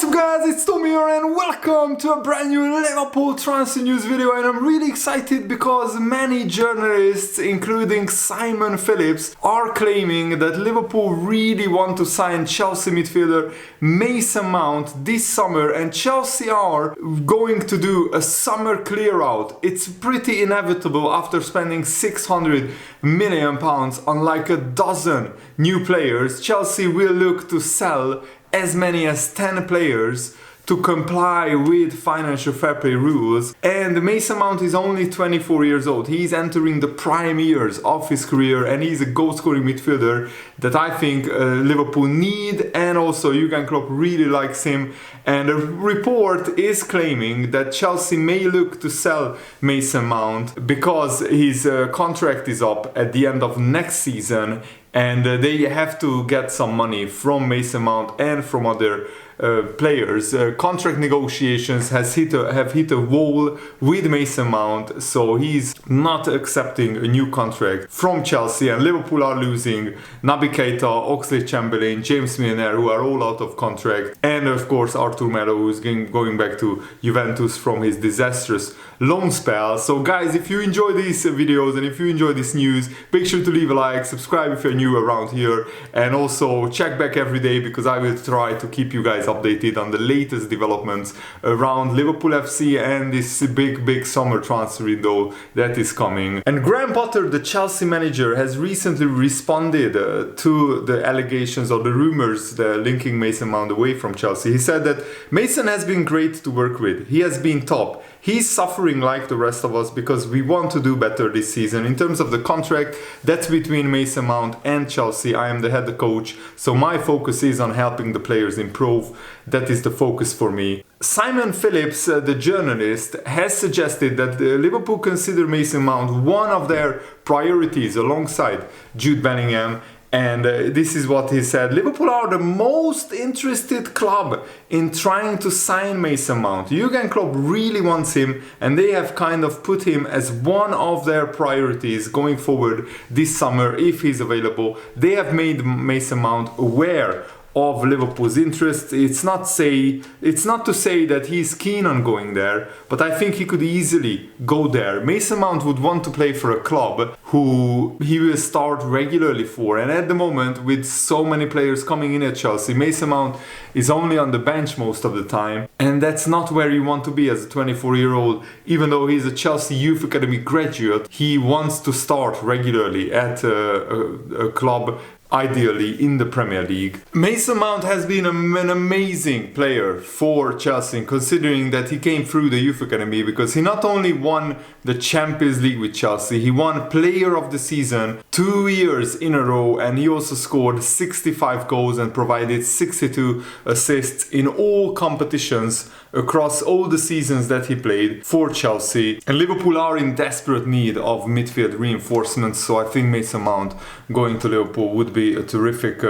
What's up guys, it's Tom here and welcome to a brand new Liverpool transfer news video, and I'm really excited because many journalists, including Simon Phillips, are claiming that Liverpool really want to sign Chelsea midfielder Mason Mount this summer, and Chelsea are going to do a summer clear out. It's pretty inevitable after spending £600 million on like a dozen new players. Chelsea will look to sell as many as 10 players to comply with financial fair play rules, and Mason Mount is only 24 years old. He's entering the prime years of his career and he's a goal-scoring midfielder that I think Liverpool need, and also Jurgen Klopp really likes him. And a report is claiming that Chelsea may look to sell Mason Mount because his contract is up at the end of next season, and they have to get some money from Mason Mount and from other players. Contract negotiations have hit a wall with Mason Mount, so he's not accepting a new contract from Chelsea, and Liverpool are losing Naby Keita, Oxlade-Chamberlain, James Milner, who are all out of contract, and of course Arthur Melo, who's going back to Juventus from his disastrous loan spell. So guys, if you enjoy these videos and if you enjoy this news, make sure to leave a like, subscribe if you're new around here, and also check back every day because I will try to keep you guys updated on the latest developments around Liverpool FC and this big summer transfer window that is coming. And Graham Potter, the Chelsea manager, has recently responded to the allegations or the rumors linking Mason Mount away from Chelsea. He said that Mason has been great to work with. He has been top. He's suffering like the rest of us because we want to do better this season. In terms of the contract, that's between Mason Mount and Chelsea. I am the head coach, so my focus is on helping the players improve. That is the focus for me. Simon Phillips, the journalist, has suggested that Liverpool consider Mason Mount one of their priorities alongside Jude Bellingham. And this is what he said: Liverpool are the most interested club in trying to sign Mason Mount. Jurgen Klopp really wants him, and they have kind of put him as one of their priorities going forward this summer if he's available. They have made Mason Mount aware of Liverpool's interest. It's not to say that he's keen on going there, but I think he could easily go there. Mason Mount would want to play for a club who he will start regularly for, and at the moment, with so many players coming in at Chelsea, Mason Mount is only on the bench most of the time, and that's not where you want to be as a 24-year-old. Even though he's a Chelsea Youth Academy graduate, he wants to start regularly at a club, ideally in the Premier League. Mason Mount has been an amazing player for Chelsea, considering that he came through the Youth Academy, because he not only won the Champions League with Chelsea, he won Player of the Season 2 years in a row, and he also scored 65 goals and provided 62 assists in all competitions across all the seasons that he played for Chelsea. And Liverpool are in desperate need of midfield reinforcements, so I think Mason Mount going to Liverpool would be a terrific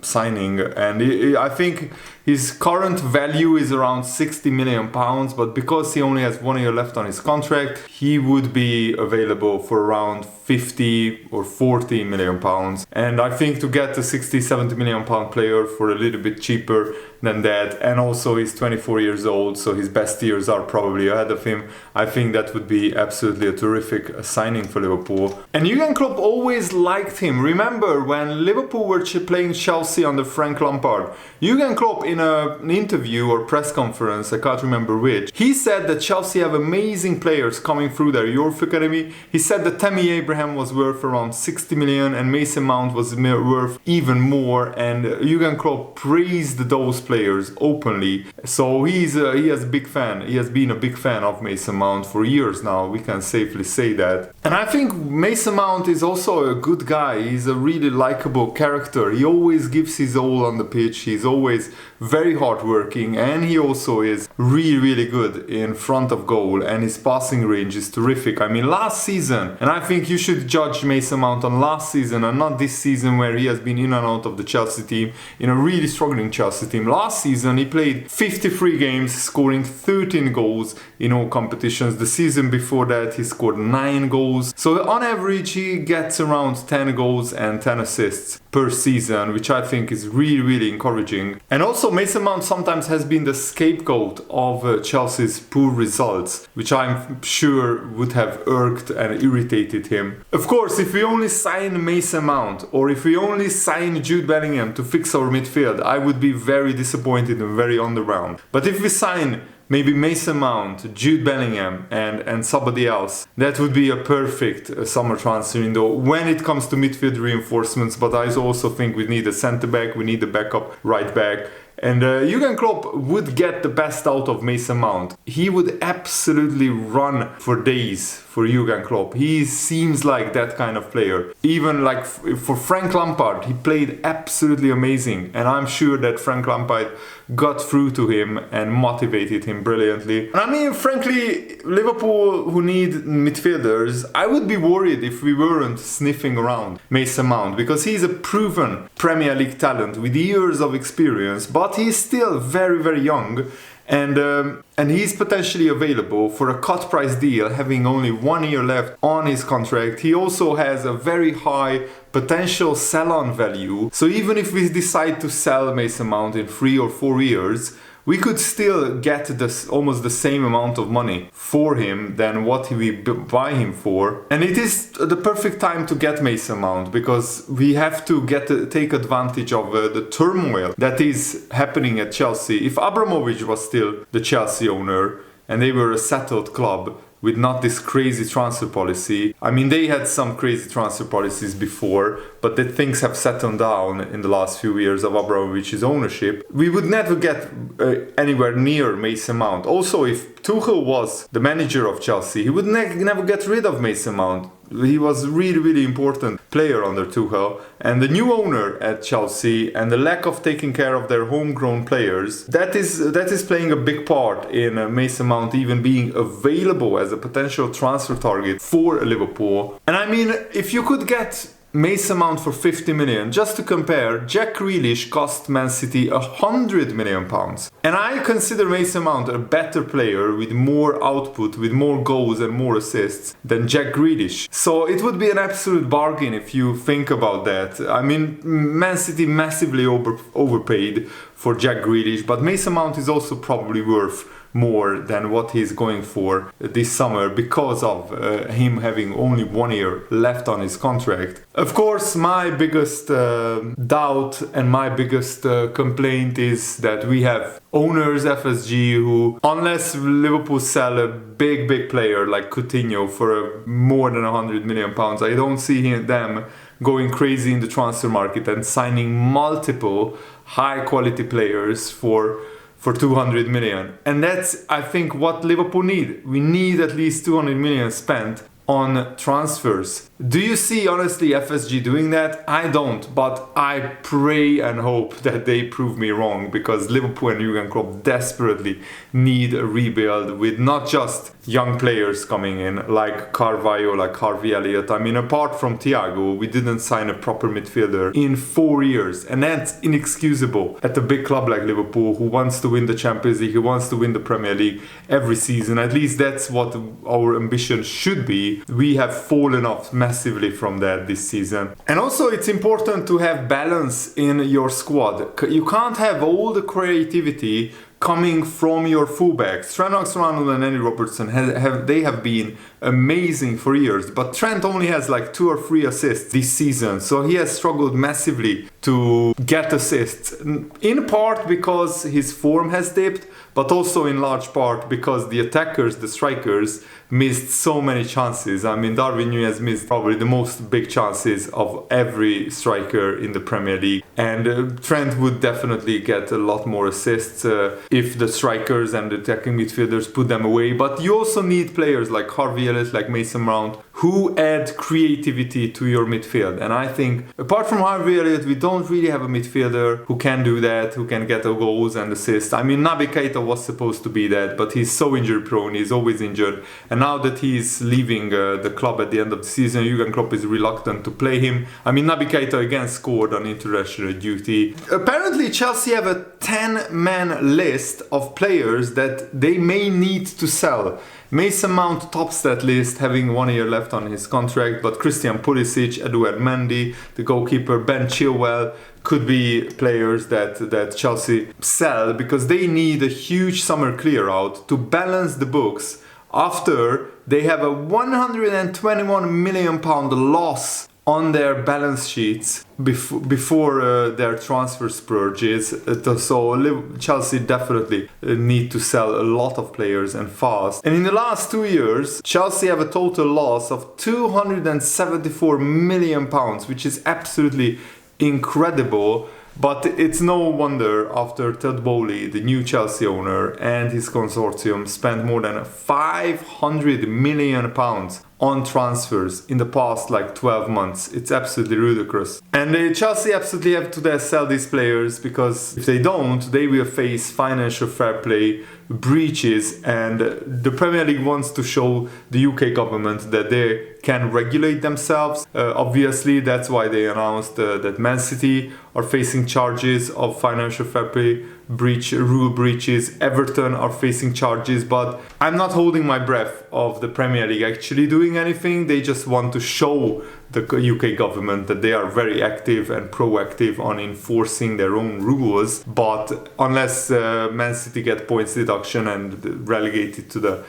signing. And I think his current value is around £60 million, but because he only has 1 year left on his contract, he would be available for around 50 or 40 million pounds. And I think to get a 60-70 million pound player for a little bit cheaper than that, and also he's 24 years old, so his best years are probably ahead of him, I think that would be absolutely a terrific signing for Liverpool. And Jurgen Klopp always liked him. Remember when Liverpool were playing Chelsea under Frank Lampard, Jurgen Klopp in an interview or press conference, I can't remember which, he said that Chelsea have amazing players coming through their Youth Academy. He said that Tammy Abraham was worth around 60 million and Mason Mount was worth even more, and Jurgen Klopp praised those players openly. So he has a big fan. He has been a big fan of Mason Mount for years now, we can safely say that. And I think Mason Mount is also a good guy. He's a really likable character. He always gives his all on the pitch. He's always very hardworking, and he also is really good in front of goal, and his passing range is terrific. I mean, last season, and I think you should judge Mason Mount on last season and not this season where he has been in and out of the Chelsea team, in a really struggling Chelsea team. Last season he played 53 games, scoring 13 goals in all competitions. The season before that he scored 9 goals. So on average he gets around 10 goals and 10 assists per season, which I think is really encouraging. And also Mason Mount sometimes has been the scapegoat of Chelsea's poor results, which I'm sure would have irked and irritated him. Of course, if we only sign Mason Mount, or if we only sign Jude Bellingham to fix our midfield, I would be very disappointed and very underwhelmed. But if we sign maybe Mason Mount, Jude Bellingham and somebody else, that would be a perfect summer transfer window when it comes to midfield reinforcements. But I also think we need a centre back, we need a backup right back. And Jurgen Klopp would get the best out of Mason Mount. He would absolutely run for days for Jurgen Klopp. He seems like that kind of player. Even like for Frank Lampard, he played absolutely amazing. And I'm sure that Frank Lampard got through to him and motivated him brilliantly. And I mean, frankly, Liverpool, who need midfielders, I would be worried if we weren't sniffing around Mason Mount, because he's a proven Premier League talent with years of experience, but he's still very, very young. And he's potentially available for a cut price deal, having only 1 year left on his contract. He also has a very high potential sell-on value. So even if we decide to sell Mason Mount in 3 or 4 years, we could still get almost the same amount of money for him than what we buy him for. And it is the perfect time to get Mason Mount, because we have to take advantage of the turmoil that is happening at Chelsea. If Abramovich was still the Chelsea owner and they were a settled club with not this crazy transfer policy. I mean, they had some crazy transfer policies before, but that things have settled down in the last few years of Abramovich's ownership. We would never get anywhere near Mason Mount. Also, if Tuchel was the manager of Chelsea, he would never get rid of Mason Mount. He was a really, really important player under Tuchel. And the new owner at Chelsea and the lack of taking care of their homegrown players, that is playing a big part in Mason Mount even being available as a potential transfer target for Liverpool. And I mean, if you could get Mason Mount for 50 million, just to compare, Jack Grealish cost Man City £100 million. And I consider Mason Mount a better player with more output, with more goals and more assists than Jack Grealish. So it would be an absolute bargain if you think about that. I mean, Man City massively overpaid for Jack Grealish, but Mason Mount is also probably worth more than what he's going for this summer because of him having only 1 year left on his contract. Of course, my biggest doubt and my biggest complaint is that we have owners, FSG, who, unless Liverpool sell a big player like Coutinho for more than £100 million, I don't see them going crazy in the transfer market and signing multiple high quality players for 200 million. And that's, I think, what Liverpool need. We need at least 200 million spent on transfers. Do you see, honestly, FSG doing that? I don't, but I pray and hope that they prove me wrong, because Liverpool and Jurgen Klopp desperately need a rebuild with not just young players coming in like Carvalho, like Harvey Elliott. I mean, apart from Thiago, we didn't sign a proper midfielder in 4 years, and that's inexcusable at a big club like Liverpool, who wants to win the Champions League, who wants to win the Premier League every season. At least that's what our ambition should be. We have fallen off massively from that this season. And also, it's important to have balance in your squad. You can't have all the creativity coming from your fullbacks. Trent Alexander-Arnold and Andy Robertson have been amazing for years, but Trent only has like 2 or 3 assists this season, so he has struggled massively to get assists, in part because his form has dipped, but also in large part because the attackers, the strikers, missed so many chances. I mean, Darwin Núñez missed probably the most big chances of every striker in the Premier League, and Trent would definitely get a lot more assists if the strikers and the attacking midfielders put them away. But you also need players like Harvey Elliott, like Mason Mount, who add creativity to your midfield. And I think, apart from Harvey Elliott, we don't really have a midfielder who can do that, who can get the goals and assists. I mean, Naby Keita was supposed to be that, but he's so injury prone, he's always injured. And now that he's leaving the club at the end of the season, Jurgen Klopp is reluctant to play him. I mean, Naby Keita again scored on international duty. Apparently, Chelsea have a 10-man list of players that they may need to sell. Mason Mount tops that list, having 1 year left left on his contract, but Christian Pulisic, Edouard Mendy, the goalkeeper Ben Chilwell could be players that Chelsea sell because they need a huge summer clear out to balance the books after they have a £121 million loss on their balance sheets before their transfer spurges. So Chelsea definitely need to sell a lot of players and fast. And in the last 2 years, Chelsea have a total loss of £274 million, which is absolutely incredible. But it's no wonder after Todd Bowley, the new Chelsea owner, and his consortium spent more than £500 million on transfers in the past 12 months. It's absolutely ludicrous. And Chelsea absolutely have to sell these players, because if they don't, they will face financial fair play breaches, and the Premier League wants to show the UK government that they can regulate themselves. Obviously, that's why they announced that Man City are facing charges of financial fair play rule breaches. Everton are facing charges, but I'm not holding my breath of the Premier League actually doing anything. They just want to show the UK government that they are very active and proactive on enforcing their own rules. But unless Man City get points deduction and relegated to the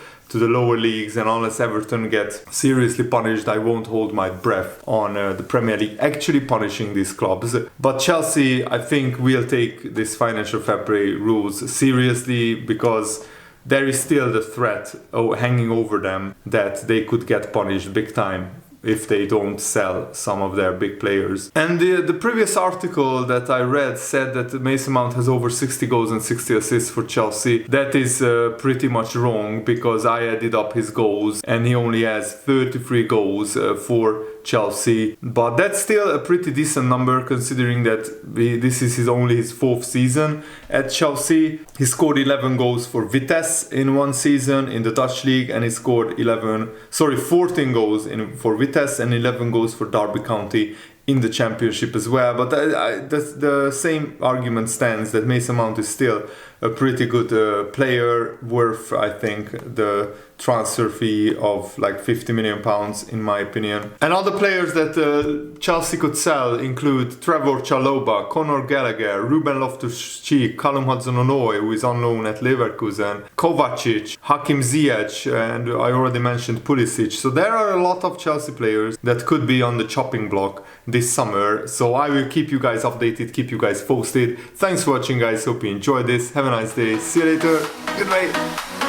lower leagues, and unless Everton get seriously punished, I won't hold my breath on the Premier League actually punishing these clubs. But Chelsea, I think, will take this financial fair play rules seriously, because there is still the threat hanging over them that they could get punished big time if they don't sell some of their big players. And the previous article that I read said that Mason Mount has over 60 goals and 60 assists for Chelsea. That is pretty much wrong, because I added up his goals and he only has 33 goals for Chelsea. But that's still a pretty decent number, considering that this is only his 4th season at Chelsea. He scored 11 goals for Vitesse in one season in the Dutch league, and he scored 14 goals for Vitesse and 11 goals for Derby County in the Championship as well. But the same argument stands that Mason Mount is still a pretty good player, worth, I think, the transfer fee of £50 million in my opinion. And other players that Chelsea could sell include Trevor Chalobah, Conor Gallagher, Ruben Loftus-Cheek, Callum Hudson-Odoi, who is on loan at Leverkusen, Kovacic, Hakim Ziyech, and I already mentioned Pulisic. So there are a lot of Chelsea players that could be on the chopping block this summer. So I will keep you guys updated, keep you guys posted. Thanks for watching, guys. Hope you enjoyed this. Have a nice day. See you later. Goodbye.